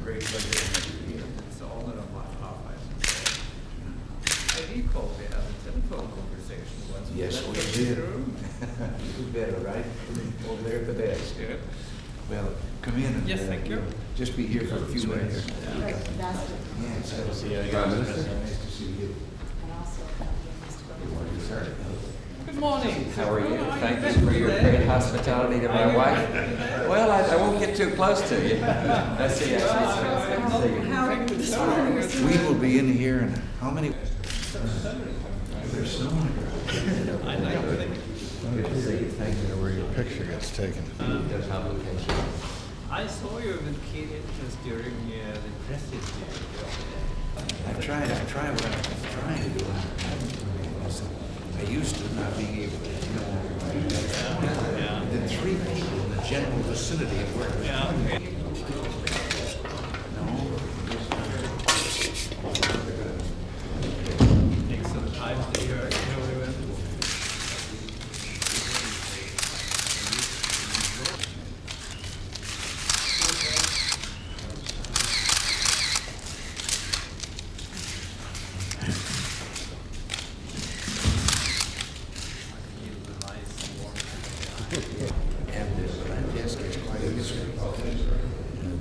great pleasure to be here. It's all in our life. I recall we had a telephone conversation once. Yes, we did. You better, right? Over there at the desk. Yeah. Well, come in and Yes, thank you. Just be here for a few minutes. Yeah. Yes, I'll see you. Prime Minister. Nice to see you. Good morning, sir. Good morning. How are you? Thank you for your great hospitality to my wife. Well, I won't get too close to you. I see. We will be in here in how many? There's so many. I like the Good to see you. Thank you. Where your picture gets taken. I saw you with keen interest during the presidency. I've tried what I'm trying to do. I used to not being able to, the three people in the general vicinity of where Takes some time to hear. And yes, there's quite a history.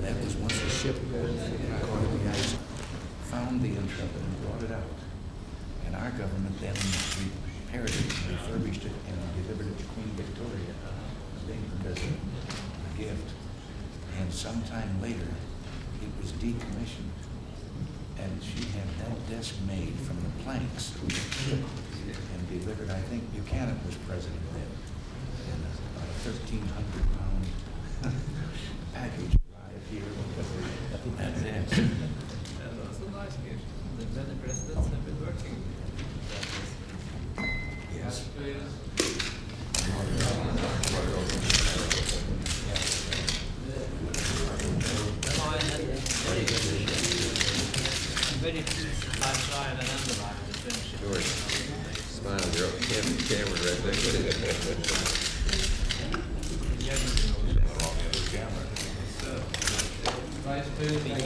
That was once a ship caught in the ice, found the Intrepid and brought it out. And our government then repaired it, refurbished it, and delivered it to Queen Victoria, being the president, a gift. And sometime later, it was decommissioned. And she had that desk made from the planks of the ship and delivered, I think Buchanan was president then. And about a 1,300-pound package arrived here at that desk. That was a nice gift. The many presidents have been working. Yes. Very pleased to try and underline the friendship. George, smile, you're up camera right there. Vice President.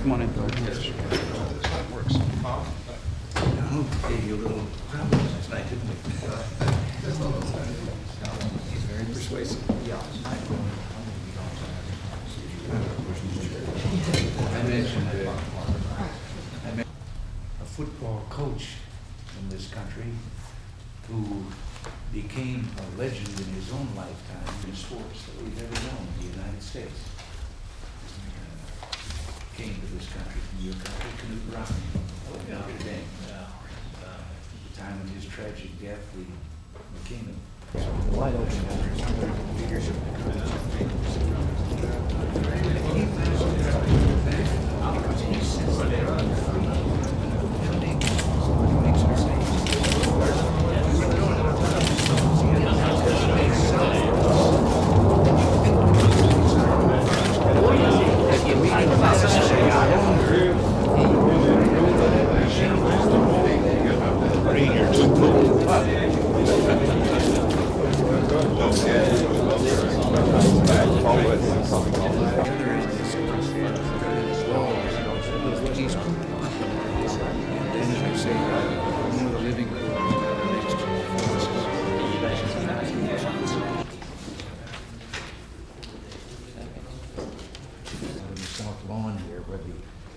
Come on in. Gave you a little problem last night, didn't it? He's very persuasive. I mentioned a football coach in this country who became a legend in his own lifetime in sports that we've ever known in the United States. Came to this country from your country, Knute Rockne, Notre Dame. At the time of his tragic death, we became wide open.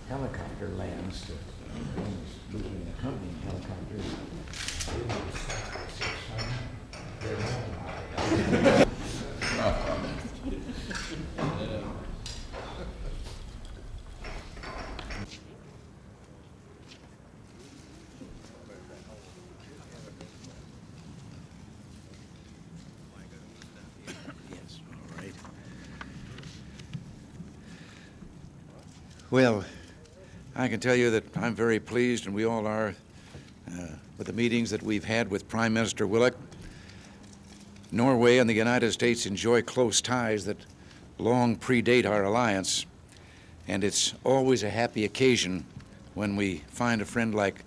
Helicopter lands to moving the company helicopters. Yes, all right. Well, I can tell you that I'm very pleased, and we all are, with the meetings that we've had with Prime Minister Willoch. Norway and the United States enjoy close ties that long predate our alliance, and it's always a happy occasion when we find a friend like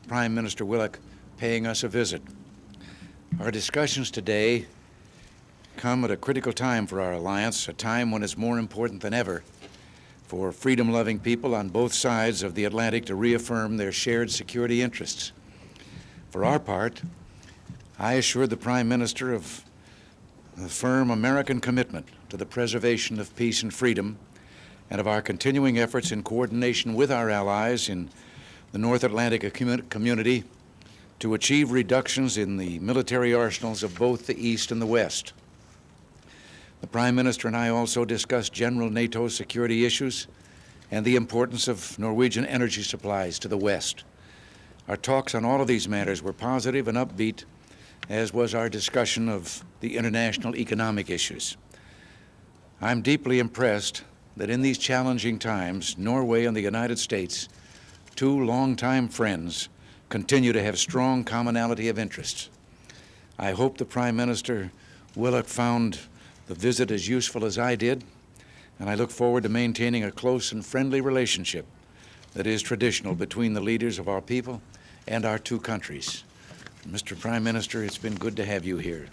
Prime Minister Willoch paying us a visit. Our discussions today come at a critical time for our alliance, a time when it's more important than ever for freedom-loving people on both sides of the Atlantic to reaffirm their shared security interests. For our part, I assured the Prime Minister of a firm American commitment to the preservation of peace and freedom and of our continuing efforts in coordination with our allies in the North Atlantic community to achieve reductions in the military arsenals of both the East and the West. The Prime Minister and I also discussed general NATO security issues and the importance of Norwegian energy supplies to the West. Our talks on all of these matters were positive and upbeat, as was our discussion of the international economic issues. I'm deeply impressed that in these challenging times, Norway and the United States, two longtime friends, continue to have strong commonality of interests. I hope the Prime Minister Willoch found the visit as useful as I did, and I look forward to maintaining a close and friendly relationship that is traditional between the leaders of our people and our two countries. Mr. Prime Minister, it's been good to have you here.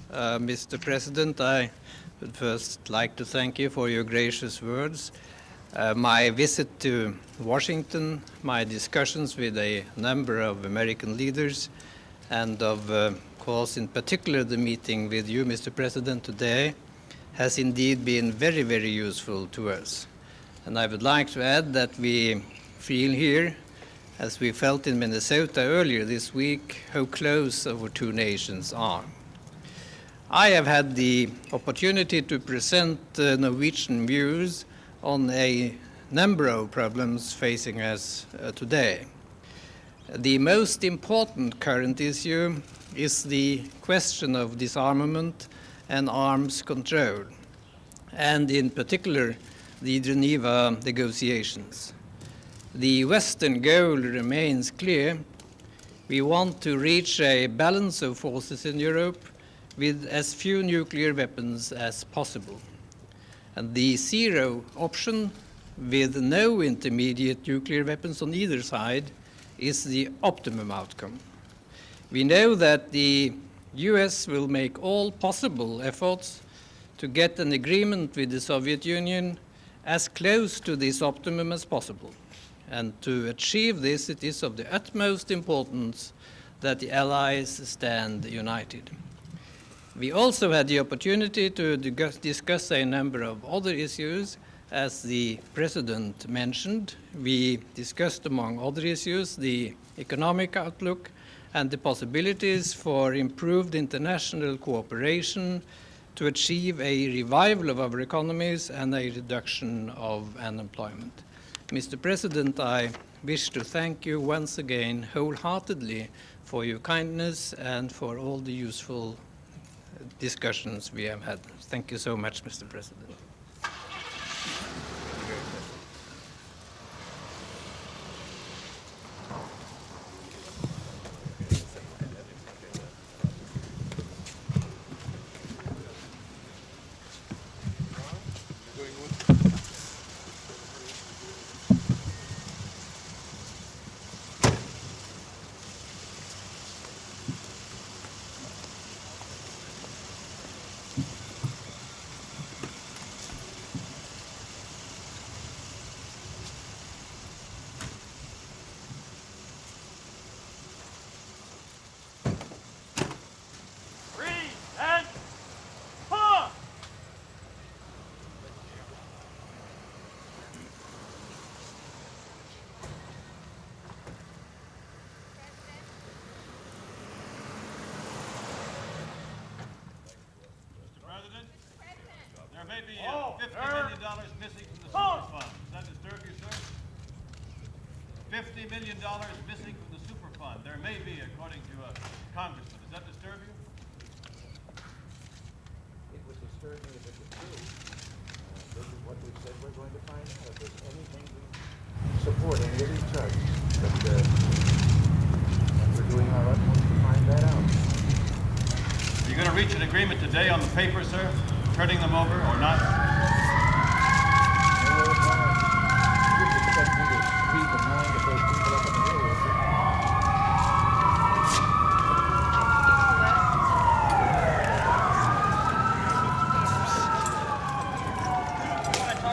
Mr. President, I would first like to thank you for your gracious words. My visit to Washington, my discussions with a number of American leaders, and of course, in particular, the meeting with you, Mr. President, today, has indeed been very, very useful to us. And I would like to add that we feel here, as we felt in Minnesota earlier this week, how close our two nations are. I have had the opportunity to present Norwegian views on a number of problems facing us today. The most important current issue is the question of disarmament and arms control, and in particular, the Geneva negotiations. The Western goal remains clear. We want to reach a balance of forces in Europe with as few nuclear weapons as possible. And the zero option, with no intermediate nuclear weapons on either side, is the optimum outcome. We know that the US will make all possible efforts to get an agreement with the Soviet Union as close to this optimum as possible. And to achieve this, it is of the utmost importance that the Allies stand united. We also had the opportunity to discuss a number of other issues. As the President mentioned, we discussed, among other issues, the economic outlook and the possibilities for improved international cooperation to achieve a revival of our economies and a reduction of unemployment. Mr. President, I wish to thank you once again wholeheartedly for your kindness and for all the useful discussions we have had. Thank you so much, Mr. President. There may be $50 million missing from the super fund. Does that disturb you, sir? $50 million missing from the super fund. There may be, according to a congressman. Does that disturb you? It would disturb me if it was true. This is what we said we're going to find out. If there's anything we support any of these charges, but we're doing our utmost to find that out. Are you going to reach an agreement today on the paper, sir? Turning them over or not?